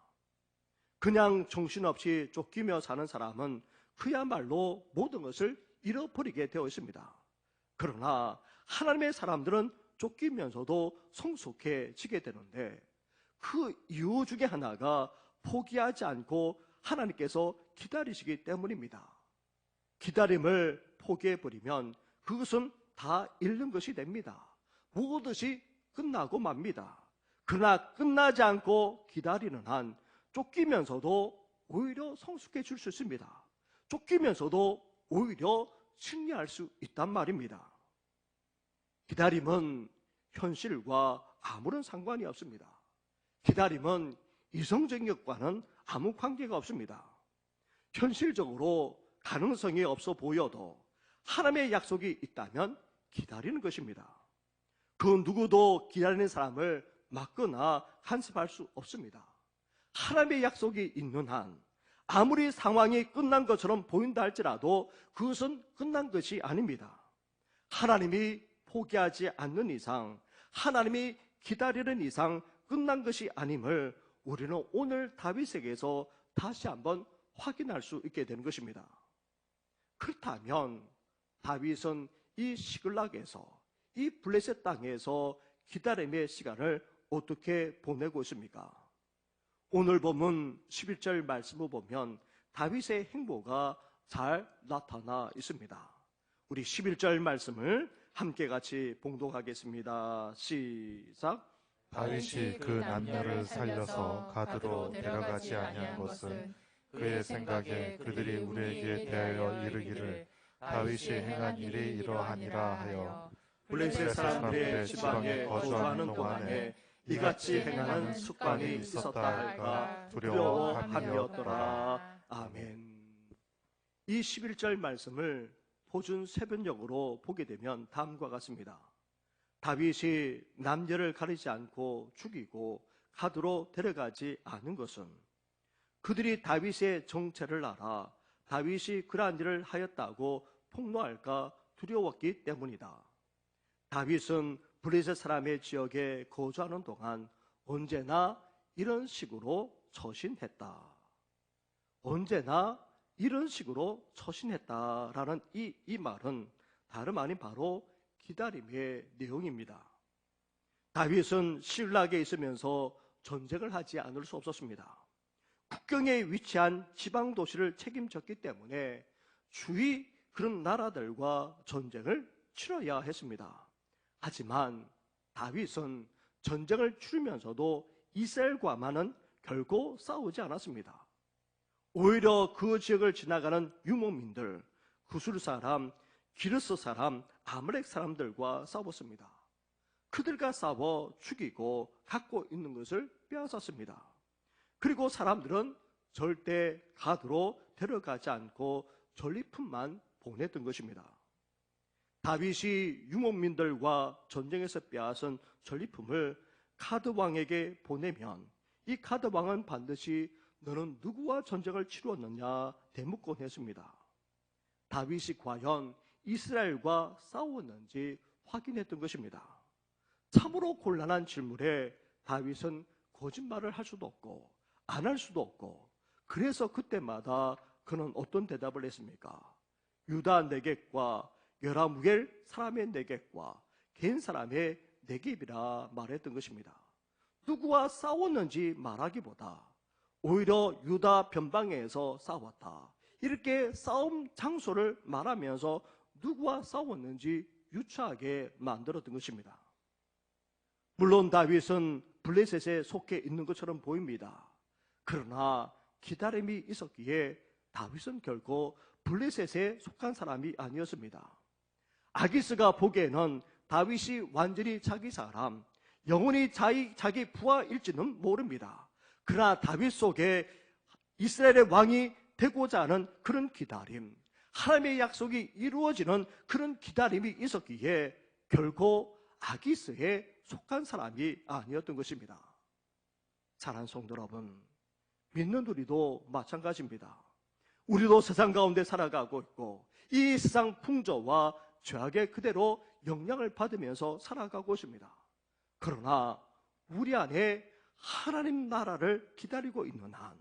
그냥 정신없이 쫓기며 사는 사람은 그야말로 모든 것을 잃어버리게 되어 있습니다. 그러나 하나님의 사람들은 쫓기면서도 성숙해지게 되는데 그 이유 중에 하나가 포기하지 않고 하나님께서 기다리시기 때문입니다. 기다림을 포기해버리면 그것은 다 잃는 것이 됩니다. 무엇이 끝나고 맙니다. 그러나 끝나지 않고 기다리는 한 쫓기면서도 오히려 성숙해질 수 있습니다. 쫓기면서도 오히려 승리할 수 있단 말입니다. 기다림은 현실과 아무런 상관이 없습니다. 기다림은 이성적인 것과는 아무 관계가 없습니다. 현실적으로 가능성이 없어 보여도 하나님의 약속이 있다면 기다리는 것입니다. 그 누구도 기다리는 사람을 막거나 간섭할 수 없습니다. 하나님의 약속이 있는 한 아무리 상황이 끝난 것처럼 보인다 할지라도 그것은 끝난 것이 아닙니다. 하나님이 포기하지 않는 이상, 하나님이 기다리는 이상 끝난 것이 아님을 우리는 오늘 다윗에게서 다시 한번 확인할 수 있게 되는 것입니다. 그렇다면 다윗은 이 시글락에서, 이 블레셋 땅에서 기다림의 시간을 어떻게 보내고 있습니까? 오늘 본문 11절 말씀을 보면 다윗의 행보가 잘 나타나 있습니다. 우리 11절 말씀을 함께 같이 봉독하겠습니다. 시작. 다윗이 그 남녀를 살려서 가드로 데려가지 아니한 것은 그의 생각에 그들이 우리에게 대하여 이르기를 다윗이 행한 일이 이러하니라 하여 블레셋 사람들의 지방에 거주하는 동안에 이같이 행하는 습관이 있었다 할까 두려워함이었더라. 아멘. 이 11절 말씀을 표준 세변역으로 보게 되면 다음과 같습니다. 다윗이 남녀를 가리지 않고 죽이고 가드로 데려가지 않은 것은 그들이 다윗의 정체를 알아 다윗이 그러한 일을 하였다고 폭로할까 두려웠기 때문이다. 다윗은 블레셋 사람의 지역에 거주하는 동안 언제나 이런 식으로 처신했다. 언제나 이런 식으로 처신했다라는 이 말은 다름 아닌 바로 기다림의 내용입니다. 다윗은 시글락에 있으면서 전쟁을 하지 않을 수 없었습니다. 국경에 위치한 지방 도시를 책임졌기 때문에 주위 그런 나라들과 전쟁을 치러야 했습니다. 하지만 다윗은 전쟁을 치르면서도 이스라엘과만은 결코 싸우지 않았습니다. 오히려 그 지역을 지나가는 유목민들, 구술 사람, 기르스 사람, 아말렉 사람들과 싸웠습니다. 그들과 싸워 죽이고 갖고 있는 것을 빼앗았습니다. 그리고 사람들은 절대 가드로 데려가지 않고 전리품만 보냈던 것입니다. 다윗이 유목민들과 전쟁에서 빼앗은 전리품을 가드 왕에게 보내면 이 가드 왕은 반드시 너는 누구와 전쟁을 치루었느냐 대묻곤 했습니다. 다윗이 과연 이스라엘과 싸웠는지 확인했던 것입니다. 참으로 곤란한 질문에 다윗은 거짓말을 할 수도 없고 안 할 수도 없고, 그래서 그때마다 그는 어떤 대답을 했습니까? 유다 네겝과 여라무엘 사람의 네겝과 겐 사람의 네겝이라 말했던 것입니다. 누구와 싸웠는지 말하기보다 오히려 유다 변방에서 싸웠다, 이렇게 싸움 장소를 말하면서 누구와 싸웠는지 유추하게 만들었던 것입니다. 물론 다윗은 블레셋에 속해 있는 것처럼 보입니다. 그러나 기다림이 있었기에 다윗은 결코 블레셋에 속한 사람이 아니었습니다. 아기스가 보기에는 다윗이 완전히 자기 사람, 영원히 자기 부하일지는 모릅니다. 그러나 다윗 속에 이스라엘의 왕이 되고자 하는 그런 기다림, 하나님의 약속이 이루어지는 그런 기다림이 있었기에 결코 아기스에 속한 사람이 아니었던 것입니다. 사랑하는 성도 여러분, 믿는 우리도 마찬가지입니다. 우리도 세상 가운데 살아가고 있고 이 세상 풍조와 죄악에 그대로 영향을 받으면서 살아가고 있습니다. 그러나 우리 안에 하나님 나라를 기다리고 있는 한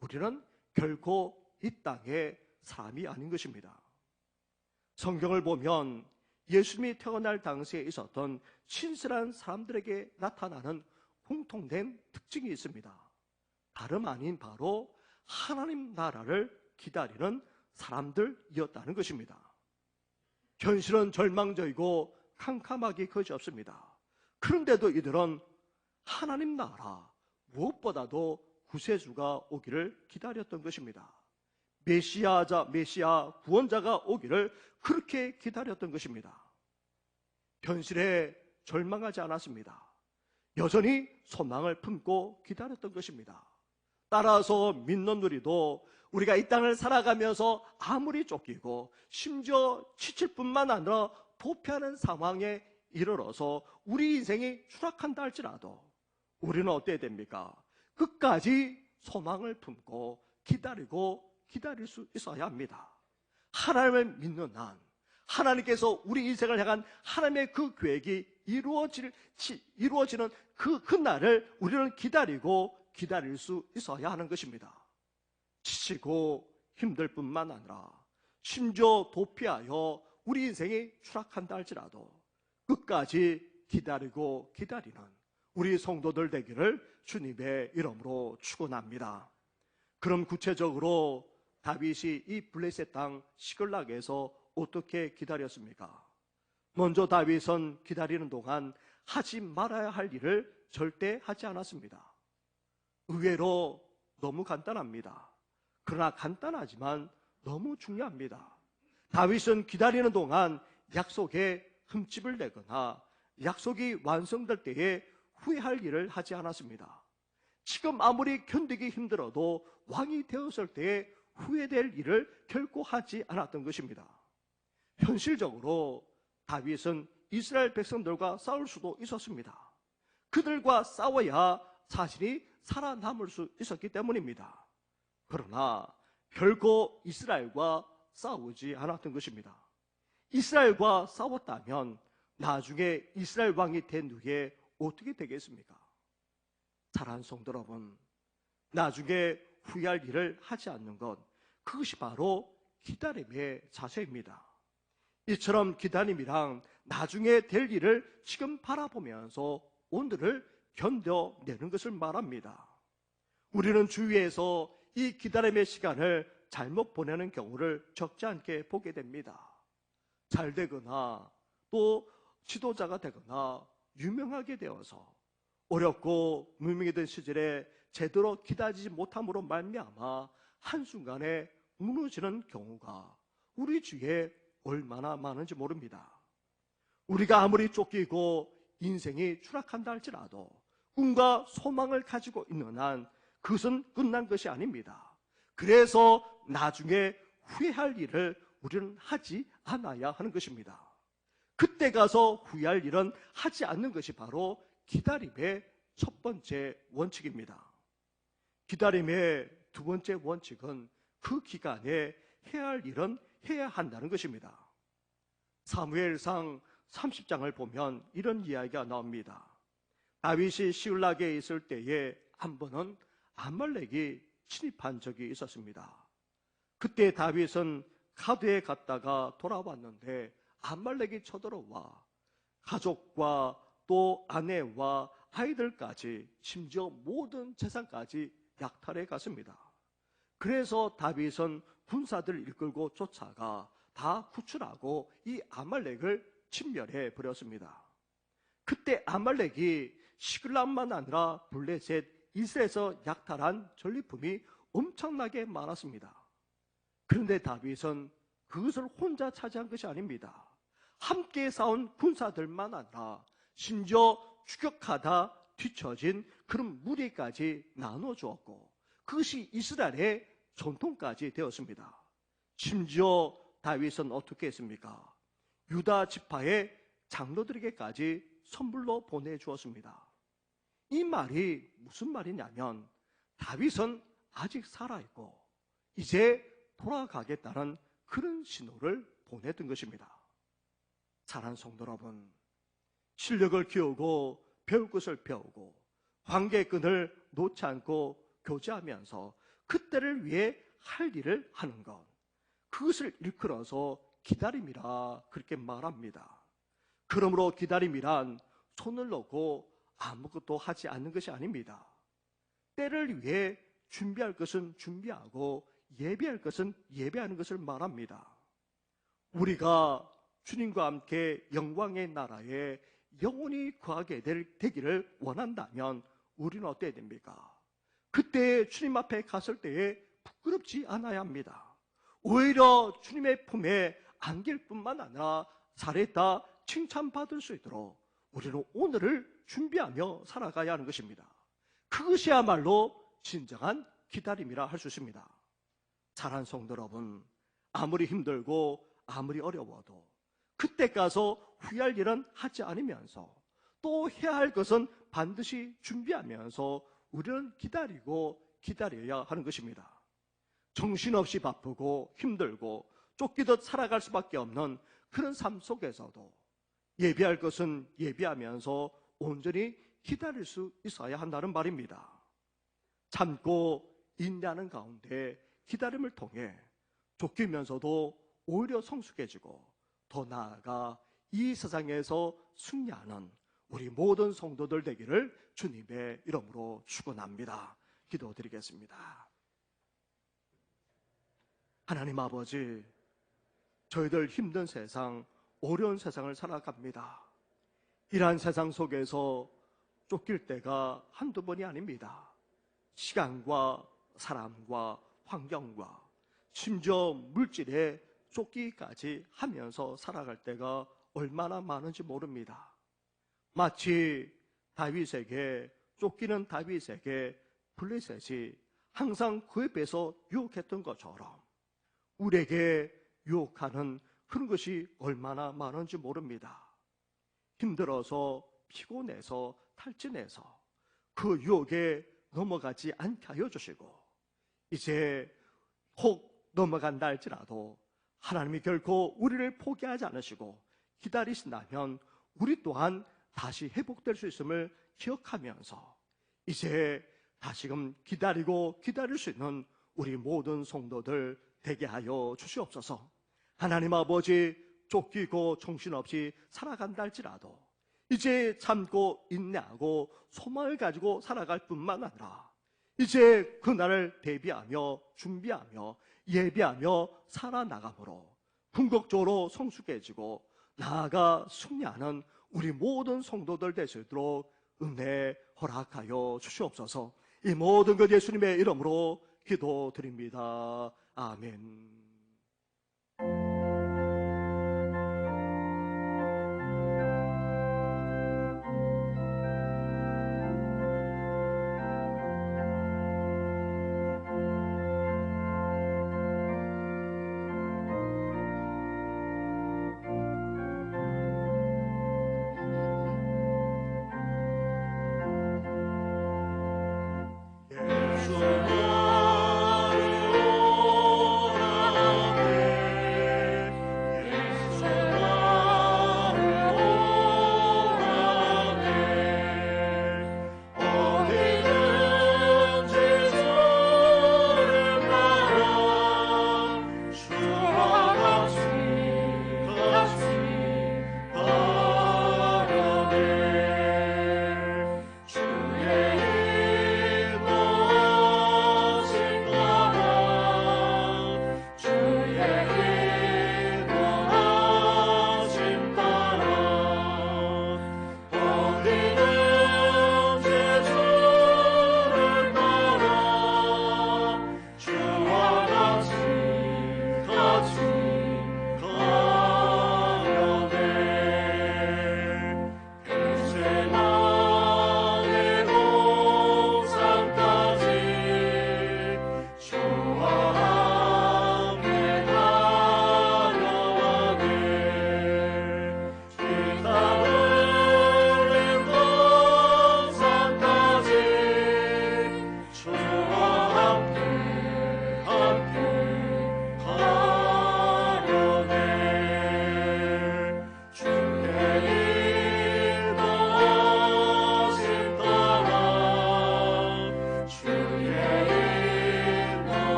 우리는 결코 이 땅의 사람이 아닌 것입니다. 성경을 보면 예수님이 태어날 당시에 있었던 신실한 사람들에게 나타나는 공통된 특징이 있습니다. 다름 아닌 바로 하나님 나라를 기다리는 사람들이었다는 것입니다. 현실은 절망적이고 캄캄하기 그지없습니다. 그런데도 이들은 하나님 나라, 무엇보다도 구세주가 오기를 기다렸던 것입니다. 메시아 구원자가 오기를 그렇게 기다렸던 것입니다. 현실에 절망하지 않았습니다. 여전히 소망을 품고 기다렸던 것입니다. 따라서 믿는 우리도 우리가 이 땅을 살아가면서 아무리 쫓기고 심지어 지칠 뿐만 아니라 도피하는 상황에 이르러서 우리 인생이 추락한다 할지라도 우리는 어때야 됩니까? 끝까지 소망을 품고 기다릴 수 있어야 합니다. 하나님을 믿는 한, 하나님께서 우리 인생을 향한 하나님의 그 계획이 이루어지는 그 날을 우리는 기다릴 수 있어야 하는 것입니다. 지치고 힘들 뿐만 아니라 심지어 도피하여 우리 인생이 추락한다 할지라도 끝까지 기다리는 우리 성도들 되기를 주님의 이름으로 축원합니다. 그럼 구체적으로 다윗이 이 블레셋 땅 시글락에서 어떻게 기다렸습니까? 먼저 다윗은 기다리는 동안 하지 말아야 할 일을 절대 하지 않았습니다. 의외로 너무 간단합니다. 그러나 간단하지만 너무 중요합니다. 다윗은 기다리는 동안 약속에 흠집을 내거나 약속이 완성될 때에 후회할 일을 하지 않았습니다. 지금 아무리 견디기 힘들어도 왕이 되었을 때에 후회될 일을 결코 하지 않았던 것입니다. 현실적으로 다윗은 이스라엘 백성들과 싸울 수도 있었습니다. 그들과 싸워야 자신이 살아남을 수 있었기 때문입니다. 그러나 결코 이스라엘과 싸우지 않았던 것입니다. 이스라엘과 싸웠다면 나중에 이스라엘 왕이 된 후에 어떻게 되겠습니까? 사랑하는 성도 여러분, 나중에 후회할 일을 하지 않는 것, 그것이 바로 기다림의 자세입니다. 이처럼 기다림이랑 나중에 될 일을 지금 바라보면서 오늘을 견뎌내는 것을 말합니다. 우리는 주위에서 이 기다림의 시간을 잘못 보내는 경우를 적지 않게 보게 됩니다. 잘 되거나 또 지도자가 되거나 유명하게 되어서 어렵고 무명했던 시절에 제대로 기다리지 못함으로 말미암아 한순간에 무너지는 경우가 우리 주위에 얼마나 많은지 모릅니다. 우리가 아무리 쫓기고 인생이 추락한다 할지라도 꿈과 소망을 가지고 있는 한 그것은 끝난 것이 아닙니다. 그래서 나중에 후회할 일을 우리는 하지 않아야 하는 것입니다. 그때 가서 후회할 일은 하지 않는 것이 바로 기다림의 첫 번째 원칙입니다. 기다림의 두 번째 원칙은 그 기간에 해야 할 일은 해야 한다는 것입니다. 사무엘상 30장을 보면 이런 이야기가 나옵니다. 다윗이 시글락에 있을 때에 한 번은 아말렉이 침입한 적이 있었습니다. 그때 다윗은 가드에 갔다가 돌아왔는데 아말렉이 쳐들어와 가족과 또 아내와 아이들까지 심지어 모든 재산까지 약탈해 갔습니다. 그래서 다윗은 군사들을 이끌고 쫓아가 다 구출하고 이 아말렉을 진멸해 버렸습니다. 그때 아말렉이 시글락만 아니라 블레셋, 이스라엘에서 약탈한 전리품이 엄청나게 많았습니다. 그런데 다윗은 그것을 혼자 차지한 것이 아닙니다. 함께 싸운 군사들만 아니라 심지어 추격하다 뒤처진 그런 무리까지 나눠주었고 그것이 이스라엘의 전통까지 되었습니다. 심지어 다윗은 어떻게 했습니까? 유다 지파의 장로들에게까지 선물로 보내주었습니다. 이 말이 무슨 말이냐면 다윗은 아직 살아있고 이제 돌아가겠다는 그런 신호를 보내던 것입니다. 사랑하는 성도 여러분, 실력을 키우고 배울 것을 배우고 관계의 끈을 놓지 않고 교제하면서 그때를 위해 할 일을 하는 것, 그것을 일컬어서 기다림이라 그렇게 말합니다. 그러므로 기다림이란 손을 놓고 아무것도 하지 않는 것이 아닙니다. 때를 위해 준비할 것은 준비하고 예배할 것은 예배하는 것을 말합니다. 우리가 주님과 함께 영광의 나라에 영원히 거하게 되기를 원한다면 우리는 어때야 됩니까? 그때 주님 앞에 갔을 때에 부끄럽지 않아야 합니다. 오히려 주님의 품에 안길 뿐만 아니라 잘했다 칭찬받을 수 있도록 우리는 오늘을 준비하며 살아가야 하는 것입니다. 그것이야말로 진정한 기다림이라 할 수 있습니다. 사랑하는 성도 여러분, 아무리 힘들고 아무리 어려워도 그때 가서 후회할 일은 하지 않으면서 또 해야 할 것은 반드시 준비하면서 우리는 기다리고 기다려야 하는 것입니다. 정신없이 바쁘고 힘들고 쫓기듯 살아갈 수밖에 없는 그런 삶 속에서도 예배할 것은 예배하면서 온전히 기다릴 수 있어야 한다는 말입니다. 참고 인내하는 가운데 기다림을 통해 쫓기면서도 오히려 성숙해지고 더 나아가 이 세상에서 승리하는 우리 모든 성도들 되기를 주님의 이름으로 축원합니다. 기도드리겠습니다. 하나님 아버지, 저희들 힘든 세상, 어려운 세상을 살아갑니다. 이러한 세상 속에서 쫓길 때가 한두 번이 아닙니다. 시간과 사람과 환경과 심지어 물질에 쫓기기까지 하면서 살아갈 때가 얼마나 많은지 모릅니다. 마치 다윗에게 쫓기는 다윗에게 블레셋이 항상 그 옆에서 유혹했던 것처럼 우리에게 유혹하는 그런 것이 얼마나 많은지 모릅니다. 힘들어서 피곤해서 탈진해서 그 유혹에 넘어가지 않게 하여 주시고 이제 혹 넘어간다 할지라도 하나님이 결코 우리를 포기하지 않으시고 기다리신다면 우리 또한 다시 회복될 수 있음을 기억하면서 이제 다시금 기다리고 기다릴 수 있는 우리 모든 성도들 되게 하여 주시옵소서. 하나님 아버지, 쫓기고 정신없이 살아간다 할지라도 이제 참고 인내하고 소망을 가지고 살아갈 뿐만 아니라 이제 그날을 대비하며 준비하며 예배하며 살아나감으로 궁극적으로 성숙해지고 나아가 승리하는 우리 모든 성도들 될 수 있도록 은혜 허락하여 주시옵소서. 이 모든 것 예수님의 이름으로 기도드립니다. 아멘.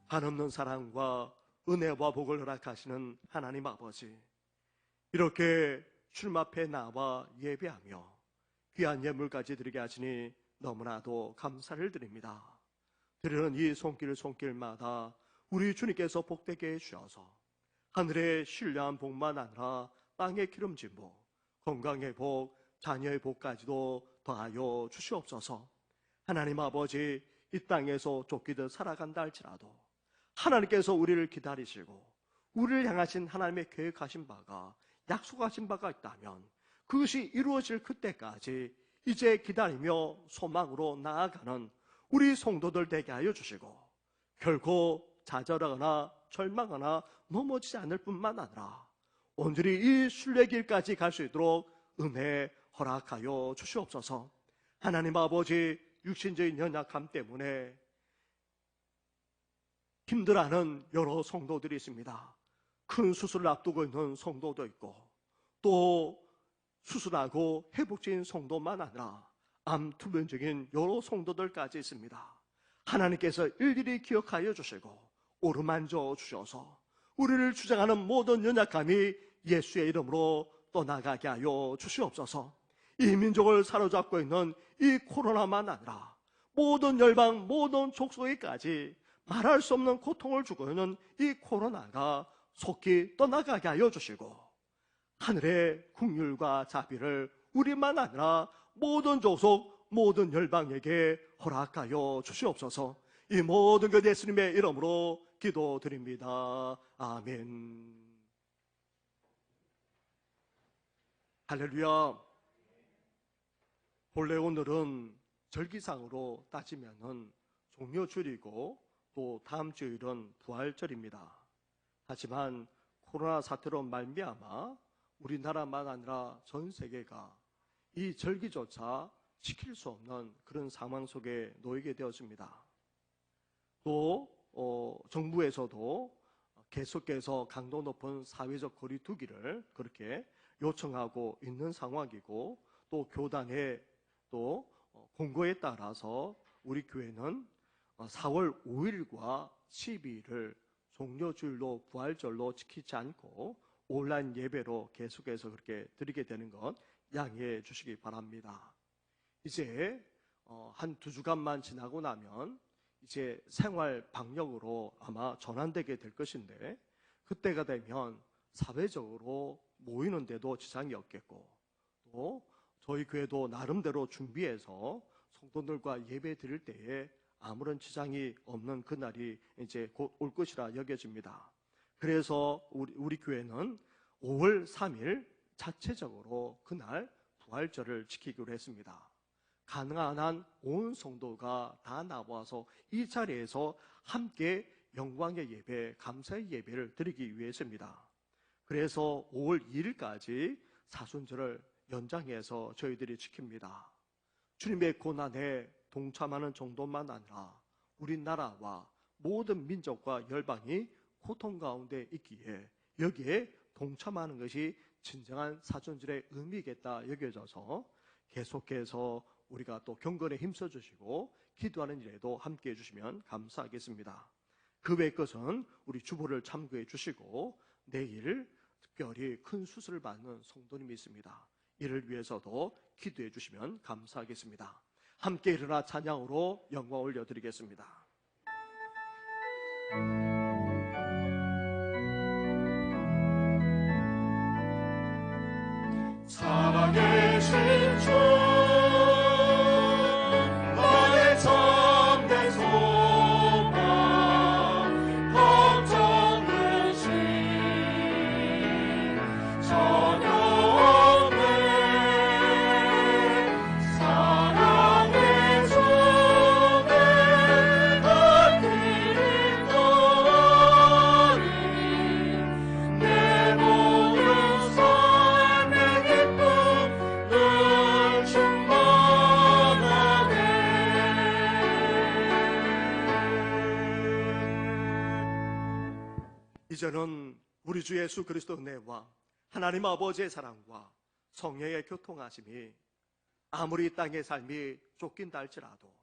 한없는 사랑과 은혜와 복을 허락하시는 하나님 아버지, 이렇게 주님 앞에 나와 예배하며 귀한 예물까지 드리게 하시니 너무나도 감사를 드립니다. 드리는 이 손길마다 우리 주님께서 복되게 해주셔서 하늘의 신령한 복만 아니라 땅의 기름진 복, 건강의 복, 자녀의 복까지도 더하여 주시옵소서. 하나님 아버지, 이 땅에서 쫓기듯 살아간다 할지라도 하나님께서 우리를 기다리시고 우리를 향하신 하나님의 계획하신 바가, 약속하신 바가 있다면 그것이 이루어질 그때까지 이제 기다리며 소망으로 나아가는 우리 성도들 되게 하여 주시고, 결코 좌절하거나 절망하거나 넘어지지 않을 뿐만 아니라 온전히 이 순례길까지 갈 수 있도록 은혜 허락하여 주시옵소서. 하나님 아버지, 육신적인 연약함 때문에 힘들어하는 여러 성도들이 있습니다. 큰 수술을 앞두고 있는 성도도 있고, 또 수술하고 회복적인 성도만 아니라 암투병적인 여러 성도들까지 있습니다. 하나님께서 일일이 기억하여 주시고 오르만져 주셔서 우리를 주장하는 모든 연약함이 예수의 이름으로 떠나가게 하여 주시옵소서. 이 민족을 사로잡고 있는 이 코로나만 아니라 모든 열방, 모든 족속에까지 말할 수 없는 고통을 주고 있는 이 코로나가 속히 떠나가게 하여 주시고, 하늘의 긍휼과 자비를 우리만 아니라 모든 족속, 모든 열방에게 허락하여 주시옵소서. 이 모든 것 예수님의 이름으로 기도드립니다. 아멘. 할렐루야. 본래 오늘은 절기상으로 따지면은 종료주일이고 또 다음 주일은 부활절입니다. 하지만 코로나 사태로 말미암아 우리나라만 아니라 전 세계가 이 절기조차 지킬 수 없는 그런 상황 속에 놓이게 되었습니다. 또 정부에서도 계속해서 강도 높은 사회적 거리 두기를 그렇게 요청하고 있는 상황이고, 또 교단의 또 공고에 따라서 우리 교회는 4월 5일과 12일을 종료주일로 부활절로 지키지 않고 온라인 예배로 계속해서 그렇게 드리게 되는 것 양해해 주시기 바랍니다. 이제 한 2주간만 지나고 나면 이제 생활 방역으로 아마 전환되게 될 것인데, 그때가 되면 사회적으로 모이는데도 지장이 없겠고, 또 저희 교회도 나름대로 준비해서 성도들과 예배 드릴 때에 아무런 지장이 없는 그날이 이제 곧 올 것이라 여겨집니다. 그래서 우리 교회는 5월 3일 자체적으로 그날 부활절을 지키기로 했습니다. 가능한 한 온 성도가 다 나와서 이 자리에서 함께 영광의 예배, 감사의 예배를 드리기 위해서입니다. 그래서 5월 2일까지 사순절을 연장해서 저희들이 지킵니다. 주님의 고난에 동참하는 정도만 아니라 우리나라와 모든 민족과 열방이 고통 가운데 있기에 여기에 동참하는 것이 진정한 사순절의 의미겠다 여겨져서 계속해서 우리가 또 경건에 힘써주시고 기도하는 일에도 함께해 주시면 감사하겠습니다. 그 외의 것은 우리 주보를 참고해 주시고 내일 특별히 큰 수술을 받는 성도님이 있습니다. 이를 위해서도 기도해 주시면 감사하겠습니다. 함께 일어나 찬양으로 영광 올려드리겠습니다. 살아계신 주, 나의 참된 소망, 걱정 근심 전혀 없네. 사랑의 주내 갈 길을 걸으니 내 모든 삶의 기쁨 늘 충만하네. 이제는 우리 주 예수 그리스도 은혜와 하나님 아버지의 사랑과 성령의 교통하심이 아무리 땅의 삶이 쫓긴다 할지라도,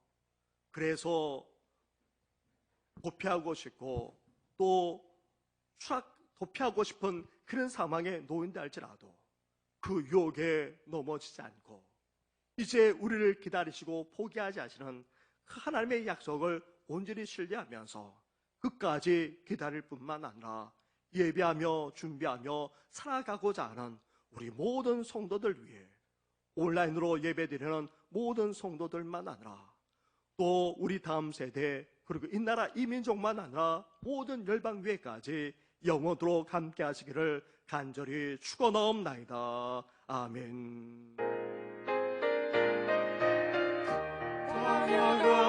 그래서 도피하고 싶고 또 도피하고 싶은 그런 상황에 놓인다 할지라도 그 유혹에 넘어지지 않고 이제 우리를 기다리시고 포기하지 않으시는 그 하나님의 약속을 온전히 신뢰하면서 끝까지 기다릴 뿐만 아니라 예배하며 준비하며 살아가고자 하는 우리 모든 성도들 위해 온라인으로 예배드리는 모든 성도들만 아니라 또 우리 다음 세대 그리고 이 나라 이민족만 아니라 모든 열방 위에까지 영원토록 함께 하시기를 간절히 축원하옵나이다. 아멘. 찬양하